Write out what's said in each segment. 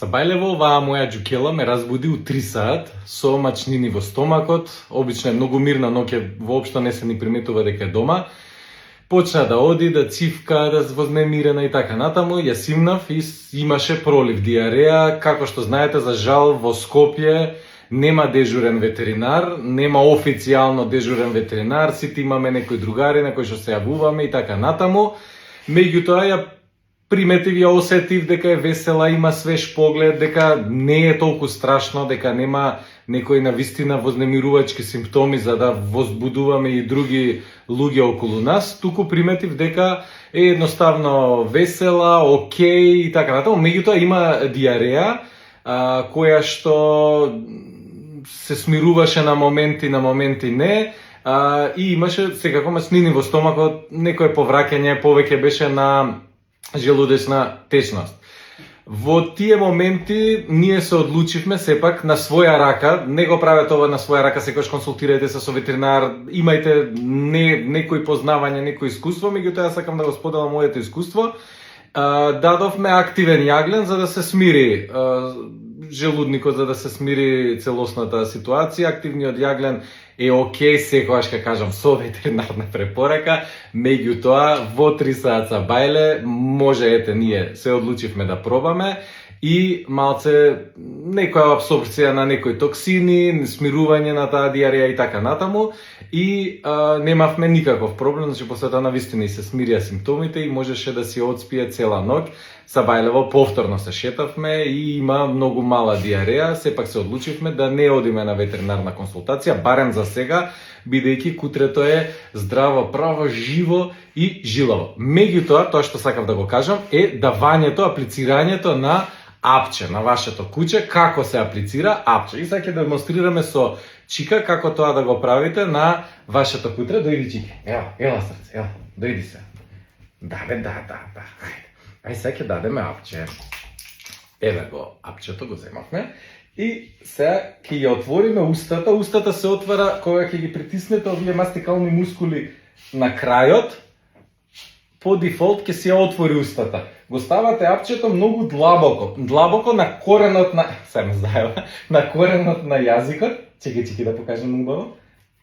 Сабајлево, оваа моја џукела ме разбуди у 3 саат со мачнини во стомакот. Обично е многу мирна ноќе, воопшто не се ни приметува дека е дома. Почна да оди, да цивка, да вознемирена и така натаму. Ја симнав и имаше пролив, диареја. Како што знаете, за жал во Скопје нема дежурен ветеринар, нема официјално дежурен ветеринар, сите имаме некои другари на кои што се јавуваме и така натаму. Меѓутоа ја приметив, ја осетив дека е весела, има свеж поглед, дека не е толку страшно, дека нема некои навистина вознемирувачки симптоми за да возбудуваме и други луѓе околу нас, туку приметив дека е едноставно весела, окей и така натаму. Меѓутоа има диареја која што се смируваше на моменти не, и имаше секако мачнини во стомакот, некое повраќање, повеќе беше на желудечна течност. Во тие моменти ние се одлучивме сепак на своја рака, не го правете ова на своја рака, секогаш консултирајте се со ветеринар, имајте некои познавање, некој искуство, меѓутоа сакам да го споделам моето искуство. Дадовме активен јаглен за да се смири желудникот, за да се смири целосната ситуација. Активниот јаглен е окей, секогаш ке кажам со ветеринарна препорака, меѓутоа во 3 саат Сабајле може, ете, ние се одлучивме да пробаме и малце некоја абсорбција на некои токсини, смирување на таа диареја и така натаму, и немавме никаков проблем, значи после тоа навистина и се смирија симптомите и можеше да си одспие цела ноќ. Сабајлево повторно се шетавме и има многу мала диареја, сепак се одлучивме да не одиме на ветеринарна консултација, барем за сега, бидејќи кутрето е здраво, право, живо и жилаво. Меѓутоа, тоа што сакав да го кажам е давањето, аплицирањето на апче на вашето куче, како се аплицира апче. И сега ќе демонстрираме со Чика како тоа да го правите на вашето кутре. Дојди, Чики. Ела срце, ела, дојди се. Да. Ај сега ќе дадеме апче. Еве го, апчето го земавме. И сега ќе ја отвориме устата. Устата се отвара кога ќе ги притиснете овие мастикални мускули на крајот. По дефолт ќе се ја отвори устата. Го ставате апчето многу длабоко на коренот на... Сега заева. На коренот на јазикот. Чеки да покажем убаво.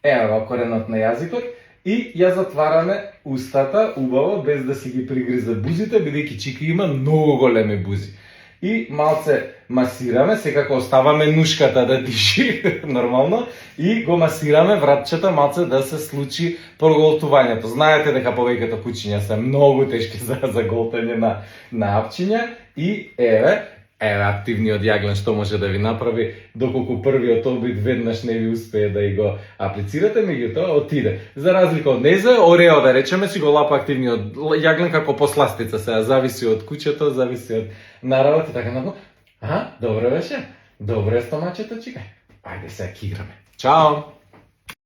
Ево коренот на јазикот. И ја затвараме устата убаво, без да си ги пригриза бузите, бидејќи Чики има многу големи бузи. И малце масираме, секако оставаме нушката да диши нормално и го масираме вратчето малце да се случи проголтувањето. Знаете дека повеќето кучиња се многу тешки за голтање на апчиња и еве активниот јаглен што може да ви направи, доколку првиот обид веднаш не ви успее да и го аплицирате, меѓутоа отиде. За разлика од незе, Орео да речеме си го лапа активниот јаглен како посластица, сега зависи од кучето, зависи од наравот и така например. Добро беше? Добро е стомачето, Чика. Ајде сега ќе играме. Чао!